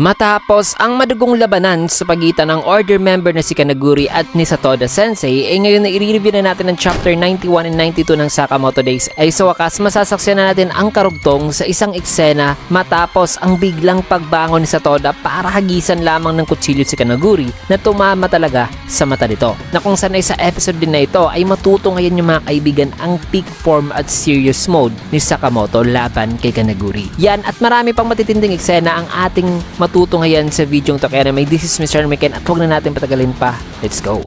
Matapos ang madugong labanan sa pagitan ng Order member na si Kanaguri at ni Satoda Sensei, ngayon na i-review na natin ang chapter 91 and 92 ng Sakamoto Days ay sa wakas masasaksiyan na natin ang karugtong sa isang eksena matapos ang biglang pagbangon ni Satoda para hagisan lamang ng kutsilyo si Kanaguri na tumama talaga sa mata nito. Na kung saan ay sa episode din na ito ay matutunghayan yung mga kaibigan ang peak form at serious mode ni Sakamoto laban kay Kanaguri. Yan at marami pang matitinding eksena ang ating matutunghayan sa video to, kaya naman this is Mr. Miken at huwag na natin patagalin pa. Let's go!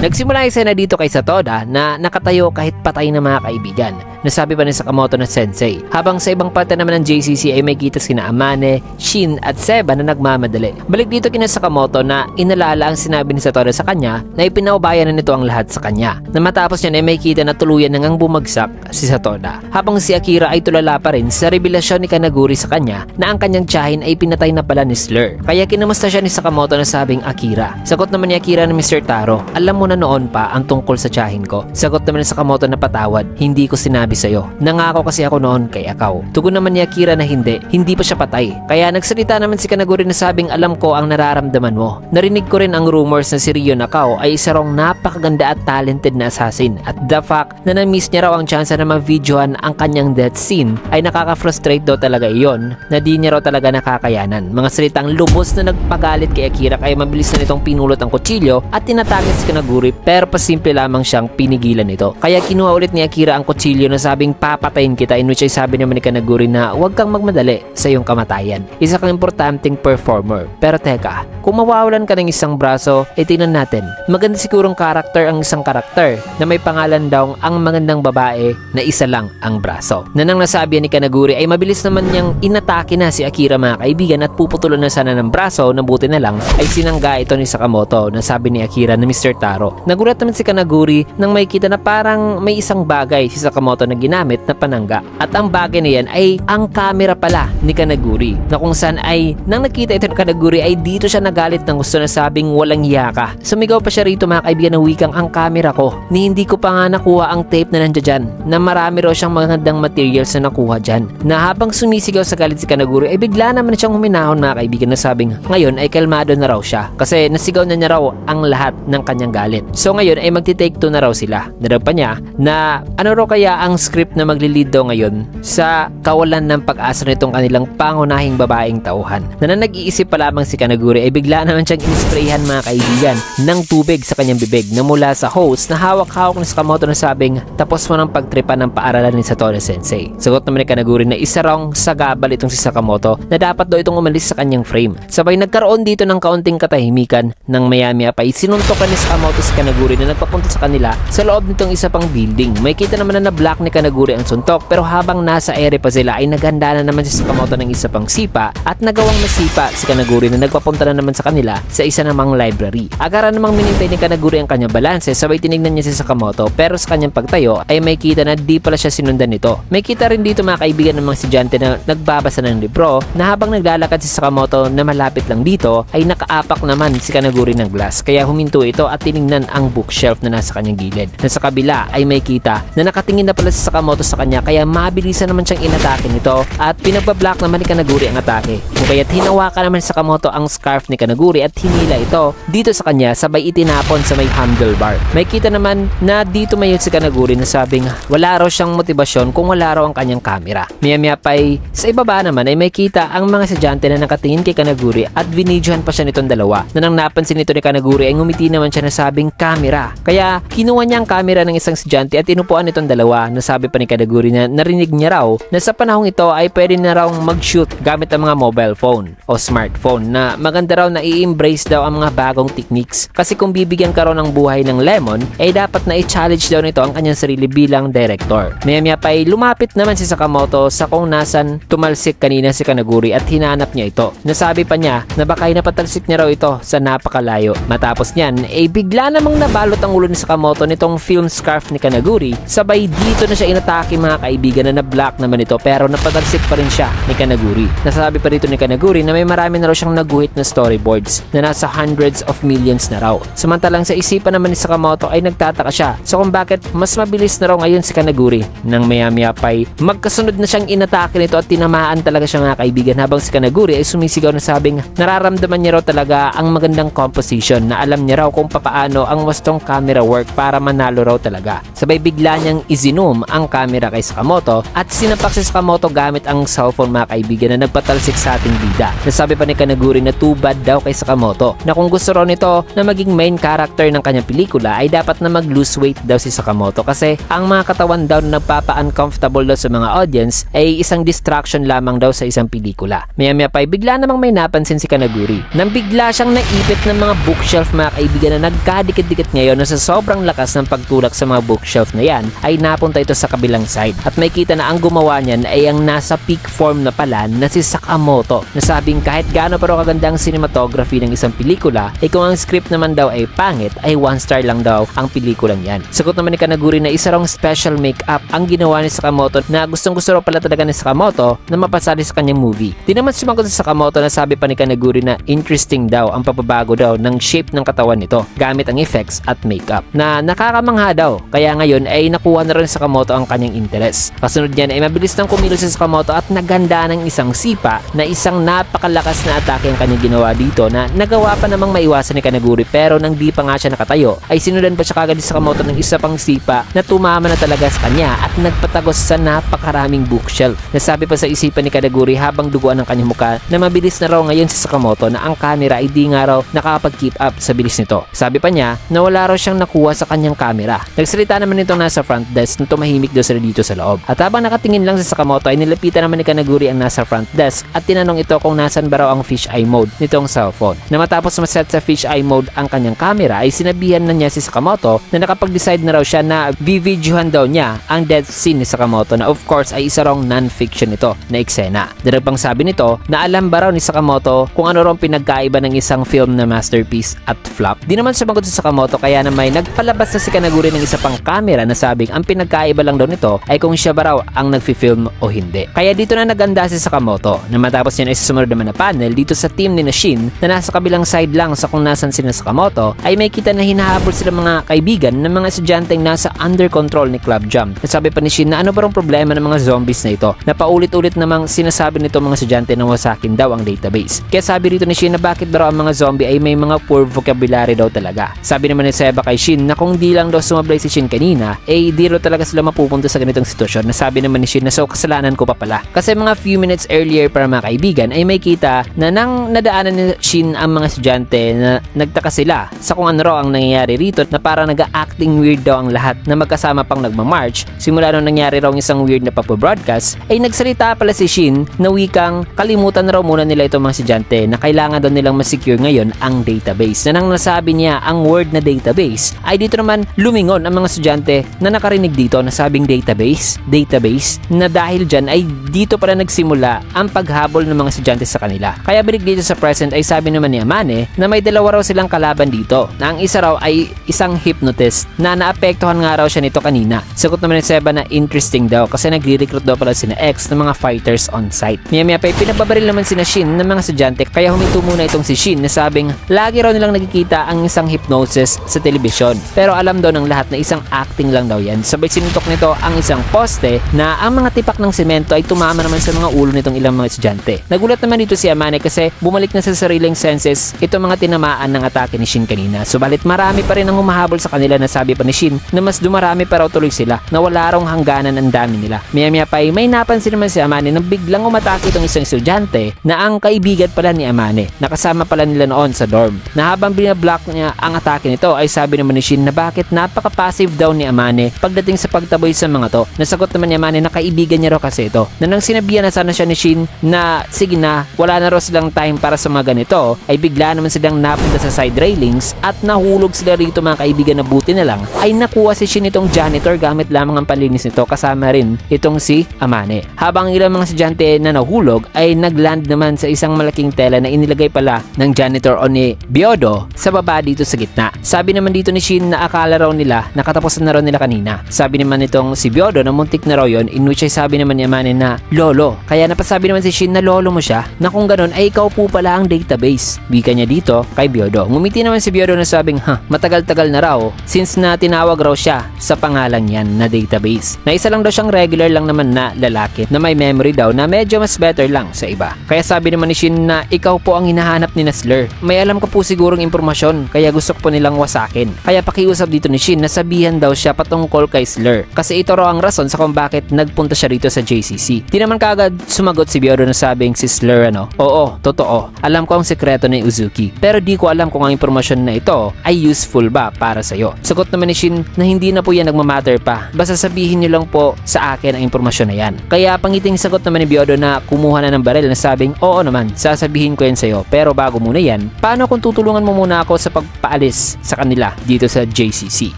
Nagsimula ang eksena dito kay Satoda na nakatayo kahit patay na mga kaibigan. Nasabi pa ni Sakamoto na Sensei. Habang sa ibang parte naman ng JCC ay may kita sina Amane, Shin at Seba na nagmamadali. Balik dito kina Sakamoto na inalala ang sinabi ni Satoda sa kanya na ipinaubayan na nito ang lahat sa kanya. Na matapos niya ay may kita na tuluyan nang bumagsak si Satoda. Habang si Akira ay tulala pa rin sa revelasyon ni Kanaguri sa kanya na ang kanyang tiyahin ay pinatay na pala ni Slur. Kaya kinamusta siya ni Sakamoto na sabing Akira. Sagot naman ni Akira na Mr. Taro, alam mo na noon pa ang tungkol sa tiyahin ko. Sagot naman ni Sakamoto na patawad, hindi ko sinabi sa'yo. Nangako kasi ako noon kay Akaw. Tugon naman ni Akira na hindi pa siya patay. Kaya nagsalita naman si Kanaguri na sabing alam ko ang nararamdaman mo. Narinig ko rin ang rumors na si Ryo Nakao ay isa rong napakaganda at talented na assassin at the fact na na-miss niya raw ang chance na ma-videohan ang kanyang death scene ay nakaka-frustrate daw talaga iyon na di niya raw talaga nakakayanan. Mga salitang lubos na nagpagalit kay Akira kaya mabilis na nitong pinulot ang kutsilyo at tinatagas si Kanaguri pero pasimple lamang siyang pinigilan ito. Kaya kinuha ulit ni Akira ang kutsilyo na sabing papatayin kita, in which ay sabi naman ni Kanaguri na huwag kang magmadali sa iyong kamatayan. Isa kang importanteng performer. Pero teka, kung mawawalan ka ng isang braso, tingnan natin. Maganda sigurong karakter ang isang karakter na may pangalan daw ang magandang babae na isa lang ang braso. Na nang nasabi ni Kanaguri ay mabilis naman niyang inatake na si Akira mga kaibigan at puputulan na sana ng braso na buti na lang ay sinangga ito ni Sakamoto na sabi ni Akira na Mr. Taro. Nagulat naman si Kanaguri nang may kita na parang may isang bagay si Sakamoto na ginamit na panangga. At ang bagay na yan ay ang camera pala ni Kanaguri na kung saan ay nang nakita ito ni Kanaguri ay dito siya nagalit ng gusto na sabing walang hiya ka. Sumigaw pa siya rito mga kaibigan ng wikang ang camera ko ni hindi ko pa nga nakuha ang tape na nandiyan dyan na marami raw siyang magandang materials na nakuha dyan. Na habang sumisigaw sa galit si Kanaguri ay bigla naman siyang huminahon mga kaibigan na sabing ngayon ay kalmado na raw siya kasi nasigaw na niya raw ang lahat ng kanyang galit. So ngayon ay magti-take 2 na raw sila. Naraw pa niya na ano raw kaya ang script na maglilid daw ngayon sa kawalan ng pag-asa nitong kanilang pangunahing babaeng tauhan. Na nag-iisip pa lamang si Kanaguri ay bigla naman siyang inisprayhan mga kaibigan ng tubig sa kanyang bibig na mula sa host na hawak-hawak ni Sakamoto na sabing tapos mo ng pagtripan ng paaralan ni Satoda Sensei. Sagot naman ni Kanaguri na isa raw sagabal itong si Sakamoto na dapat daw itong umalis sa kanyang frame. Sabay nagkaroon dito ng kaunting katahimikan nang maya-maya pa isinuntokan ni Sakamoto si Kanaguri na nagpapunta sa kanila sa loob nitong isa pang building. May kita naman na na-block ni Kanaguri ang suntok pero habang nasa ere pa sila ay naghanda na naman si Sakamoto ng isa pang sipa at nagawang masipa si Kanaguri na nagpapunta na naman sa kanila sa isa namang library. Agara namang minintay ni Kanaguri ang kanyang balanse sabay tinignan niya si Sakamoto pero sa kanyang pagtayo ay may kita na di pala siya sinundan nito. May kita rin dito mga kaibigan ng mga estudyante na nagbabasa ng libro na habang naglalakad si Sakamoto na malapit lang dito ay nakaapak naman si Kanaguri ng glass kaya huminto ito at tinignan ang bookshelf na nasa kanyang gilid. Na sa kabila ay may kita na nakatingin na pala si Sakamoto sa kanya kaya mabilisan naman siyang inatake nito at pinagpa-block naman ni Kanaguri ang atake. Kung kaya't hinawakan naman si Sakamoto ang scarf ni Kanaguri at hinila ito dito sa kanya sabay itinapon sa may handlebar. May kita naman na dito mayon si Kanaguri na sabing wala raw siyang motibasyon kung wala raw ang kanyang camera. Maya-maya pa ay sa ibaba naman ay may kita ang mga estudyante na nakatingin kay Kanaguri at binidyohan pa siya nitong dalawa. Na nang napansin nito ni Kanaguri ay ngumiti naman siya na sabing camera. Kaya kinuha niya ang camera ng isang estudyante at inupuan nitong dalawa na sabi pa ni Kanaguri na narinig niya raw na sa panahong ito ay pwede na raw mag-shoot gamit ang mga mobile phone o smartphone na maganda raw na i-embrace daw ang mga bagong techniques kasi kung bibigyan ka raw ng buhay ng lemon ay dapat na i-challenge daw nito ang kanyang sarili bilang director. Maya-maya pa ay lumapit naman si Sakamoto sa kung nasan tumalsik kanina si Kanaguri at hinanap niya ito. Nasabi pa niya na baka napatalsik niya raw ito sa napakalayo. Matapos niyan ay bigla bigla namang nabalot ang ulo ni Sakamoto nitong film scarf ni Kanaguri, sabay dito na siya inatake mga kaibigan na na-block naman ito pero napatalsik pa rin siya ni Kanaguri. Nasabi pa rito ni Kanaguri na may marami na raw siyang naguhit na storyboards na nasa hundreds of millions na raw. Samantalang sa isipan naman ni Sakamoto ay nagtataka siya so kung bakit mas mabilis na raw ngayon si Kanaguri. Nang maya-maya pa'y magkasunod na siyang inatake nito at tinamaan talaga siya mga kaibigan habang si Kanaguri ay sumisigaw na sabing nararamdaman niya raw talaga ang magandang composition na alam niya raw kung papaano ang wastong camera work para manalo raw talaga. Sabay bigla niyang i-zoom ang camera kay Sakamoto at sinampak si Sakamoto gamit ang cellphone mga kaibigan na nagpatalsik sa ating bida. Nasabi pa ni Kanaguri na too bad daw kay Sakamoto na kung gusto raw nito na maging main character ng kanyang pelikula ay dapat na mag-lose weight daw si Sakamoto kasi ang mga katawan daw na nagpapa-uncomfortable daw sa mga audience ay isang distraction lamang daw sa isang pelikula. Maya-maya pa ay bigla namang may napansin si Kanaguri nang bigla siyang naipit ng mga bookshelf mga kaibigan na nagkadikit-dikit ngayon na sa sobrang lakas ng pagtulak sa mga bookshelf na yan ay napunta ito sa kabilang side at may kita na ang gumawa niyan ay ang nasa peak form na pala na si Sakamoto. Nasabing kahit gaano pa raw kaganda ang cinematography ng isang pelikula ay kung ang script naman daw ay pangit ay 1 star lang daw ang pelikulang yan. Sagot naman ni Kanaguri na isa raw special makeup ang ginawa ni Sakamoto na gustong-gusto raw pala talaga ni Sakamoto na mapasali sa kanyang movie. Di naman sumagot si Sakamoto na sabi pa ni Kanaguri na interesting daw ang papabago daw ng shape ng katawan nito gamit ang effects at makeup na nakakamangha daw kaya ngayon ay nakuha na rin sa Sakamoto ang kanyang interest. Kasunod niyan ay mabilis nang kumilos si Sakamoto at naganda ng isang sipa na isang napakalakas na atake ang kanyang ginawa dito na nagawa pa namang maiwasan ni Kanaguri pero nang di pa nga siya nakatayo ay sinudan pa siya kagad ni Sakamoto ng isa pang sipa na tumama na talaga sa kanya at nagpatagos sa napakaraming bookshelf. Nasabi pa sa isipan ni Kanaguri habang duguan ang kanyang muka na mabilis na raw ngayon si Sakamoto na ang camera ay di nga raw nakakapag-keep up sa bilis nito. Sabi pa niya na wala raw siyang nakuha sa kanyang camera. Nagsalita naman itong nasa front desk na tumahimik daw sila dito sa loob. At habang nakatingin lang si Sakamoto ay nilapitan naman ni Kanaguri ang nasa front desk at tinanong ito kung nasan ba raw ang fisheye mode nitong cellphone. Na matapos maset sa fisheye mode ang kanyang camera ay sinabihan na niya si Sakamoto na nakapag-decide na raw siya na videohan daw niya ang death scene ni Sakamoto na of course ay isa raw non-fiction ito na eksena. Daragbang sabi nito na alam ba raw ni Sakamoto kung ano raw pinagkaiba ng isang film na masterpiece at flop. Di naman sumagot si Sakamoto kaya na may nagpalabas na si Kanaguri ng isa pang camera na sabing ang pinagkaiba lang daw nito ay kung siya ba raw ang nagfi-film o hindi. Kaya dito na naganda si Sakamoto na matapos niya ay susunod naman na panel dito sa team ni Shin na nasa kabilang side lang sa kung nasan si Sakamoto ay may kita na hinahabol sila mga kaibigan ng mga estudyanteng nasa under control ni Club Jam. Nasabi pa ni Shin na ano ba ang problema ng mga zombies na ito na paulit-ulit namang sinasabi nito mga estudyante na wasakin daw ang database. Kaya sabi rito ni Shin na bakit ba raw ang mga zombie ay may mga poor vocabulary daw talaga. Sabi naman ni Seba kay Shin na kung di lang daw sumablay si Shin kanina eh di raw talaga sila mapupunta sa ganitong sitwasyon. Nasabi naman ni Shin na so kasalanan ko pa pala. Kasi mga few minutes earlier para mga kaibigan ay may kita na nang nadaanan ni Shin ang mga estudyante na nagtaka sila sa kung ano raw ang nangyayari rito na parang nag-acting weird daw ang lahat na magkasama pang nagmamarch. Simula nung nangyari raw isang weird na papo-broadcast ay nagsalita pala si Shin na wikang kalimutan na raw muna nila itong mga estudyante na kailangan daw nilang masecure ngayon ang database. Na nang nasabi niya ang word na database ay dito naman lumingon ang mga estudyante na nakarinig dito na sabing database na dahil dyan ay dito pala nagsimula ang paghabol ng mga estudyante sa kanila. Kaya balik dito sa present ay sabi naman ni Amane na may dalawa raw silang kalaban dito na ang isa raw ay isang hypnotist na naapektuhan nga raw siya nito kanina. Sagot naman ni Seba na interesting daw kasi nagre-recruit daw pala sina X ng mga fighters on site. Maya-maya pa pinababaril naman sina Shin ng mga estudyante kaya huminto muna itong si Shin na sabing lagi raw nilang nakikita ang isang hypnosis sa telebisyon pero alam daw ng lahat na isang acting lang daw yan. Sabay sinutok nito ang isang poste na ang mga tipak ng semento ay tumama naman sa mga ulo nitong ilang mga estudyante. Nagulat naman dito si Amane kasi bumalik na sa sariling senses itong mga tinamaan ng atake ni Shin kanina. Subalit marami pa rin ang humahabol sa kanila na sabi pa ni Shin na mas dumarami pa raw tuloy sila na wala raw hangganan ang dami nila. Maya-maya pa ay may napansin naman si Amane nang biglang umatake itong isang estudyante na ang kaibigan pala ni Amane. Nakasama pala nila noon sa dorm. Na habang binablock niya ang atake nito ay sabi naman ni Shin na bakit napaka-passive daw ni Amane pagdating sa pagtaboy sa mga to. Nasagot naman ni Amane na kaibigan niya raw kasi ito. Na nang sinabihan na sana siya ni Shin na sige na wala na raw silang time para sa mga ganito ay bigla naman silang napunta sa side railings at nahulog sila rito mga kaibigan na buti na lang ay nakuha si Shin itong janitor gamit lamang ang panlinis nito kasama rin itong si Amane. Habang ilang mga estudyante na nahulog ay nagland naman sa isang malaking tela na inilagay pala ng janitor o ni Biodo sa baba dito sa sa gitna. Sabi naman dito ni Shin na akala raw nila nakatapusan na raw nila kanina. Sabi naman nitong si Byodo na muntik na raw yun, in which ay sabi naman ni Amane na lolo. Kaya napasabi naman si Shin na lolo mo siya, na kung ganun ay ikaw po pala ang database. Wika niya dito kay Byodo. Ngumiti naman si Byodo na sabing matagal-tagal na raw since na tinawag raw siya sa pangalan yan na database. Na isa lang daw siyang regular lang naman na lalaki na may memory daw na medyo mas better lang sa iba. Kaya sabi naman ni Shin na ikaw po ang hinahanap ni Slur. May alam ka po sigurong impormasyon kaya gusto ko po nilang wasakin. Kaya pakiusap dito ni Shin na sabihan daw siya patungkol kay Slur. Kasi ito raw ang rason sa kung bakit nagpunta siya rito sa JCC. Di naman kaagad sumagot si Byodo na sabing si Slur oo, totoo. Alam ko ang sekreto ni Uzuki. Pero di ko alam kung ang impormasyon na ito ay useful ba para sa'yo. Sagot naman ni Shin na hindi na po yan nagmamatter pa. Basta sabihin niyo lang po sa akin ang impormasyon na yan. Kaya pangiting sagot naman ni Byodo na kumuha na ng baril na sabing oo naman, sasabihin ko yan sa'yo. Pero bago muna yan, paano kung tutulungan mo muna ako sa pagpaalis sa kanila dito sa JCC?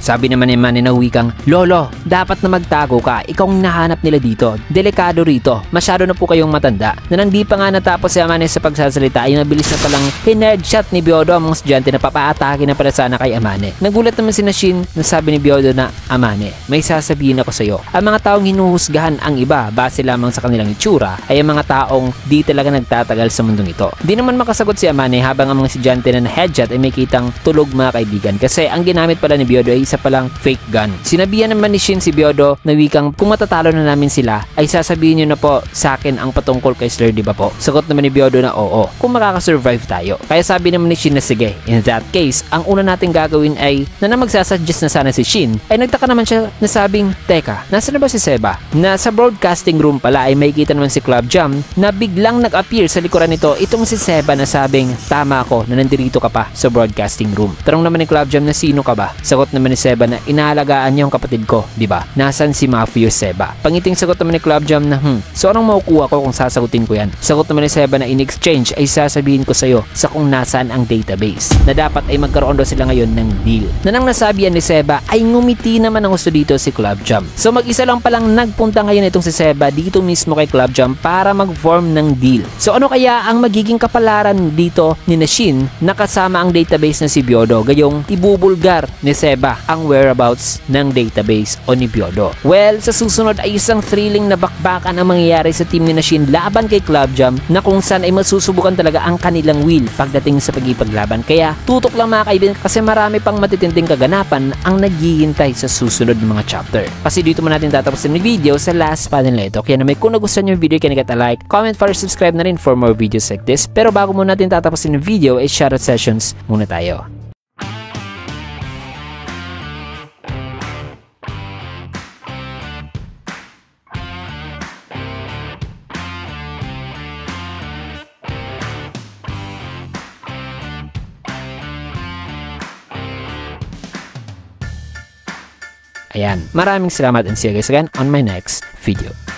Sabi naman ni Amane na wikang, lolo, dapat na magtago ka. Ikaw ang nahanap nila dito. Delikado rito. Masyado na po kayong matanda. Na hindi pa nga natapos si Amane sa pagsasalita ay nabilis na palang hinheadshot ni Byodo ang mga estudyante na papaatake na pala sana kay Amane. Nagulat naman si Shin na sabi ni Byodo na Amane, may sasabihin ako sa iyo. Ang mga taong hinuhusgahan ang iba base lamang sa kanilang itsura ay ang mga taong di talaga nagtatagal sa mundong ito. Di naman makasagot si Amane habang ang mga estudyante na headshot ay may kitang tulog mga kaibigan kasi ang ginamit pala ni Byodo ay isa palang fake gun. Sinabihan naman ni Shin si Byodo na wikang kung matatalo na namin sila ay sasabihin niyo na po sa akin ang patungkol kay Slur, di ba po? Sagot naman ni Byodo na oo, kung makakasurvive tayo. Kaya sabi naman ni Shin na sige, in that case, ang una natin gagawin ay na magsasuggest na sana si Shin ay nagtaka naman siya na sabing, teka, nasa na ba si Seba? Na sa broadcasting room pala ay may kita naman si Club Jam na biglang nag-appear sa likuran nito itong si Seba na sabing, tama ako na nandirito ka pa sa broadcasting room. Tanong naman ni Club Jam na sino ka ba? Sagot naman ni Seba na inaalagaan niya yung kapatid ko, di ba? Nasaan si Mafio Seba? Pangiting sagot naman ni Club Jam na so anong makukuha ko kung sasagutin ko yan? Sagot naman ni Seba na in exchange ay sasabihin ko sa'yo sa kung nasaan ang database na dapat ay magkaroon daw sila ngayon ng deal. Na nang nasabi yan ni Seba ay ngumiti naman ang gusto dito si Club Jam. So mag-isa lang palang nagpunta ngayon itong si Seba dito mismo kay Club Jam para mag-form ng deal. So ano kaya ang magiging kapalaran dito ni Shin na kasama ang database na si Byodo gayong ibubulgar ni Seba ang whereabouts ng database o ni Byodo? Well, sa susunod ay isang thrilling na bakbakan ang mangyayari sa team ni Shin laban kay Club Jam na kung saan ay masusubukan talaga ang kanilang will pagdating sa pagipaglaban. Kaya tutok lang mga kaibigan kasi marami pang matitinding kaganapan ang naghihintay sa susunod ng mga chapter. Kasi dito mo natin tatapusin yung video sa last panel na ito. Kaya naman kung nagustuhan nyo yung video, kaya like, comment, para subscribe na rin for more videos like this. Pero bago mo natin tatapusin yung video ay shoutout sessions muna tayo. Ayan, maraming salamat and see you guys again on my next video.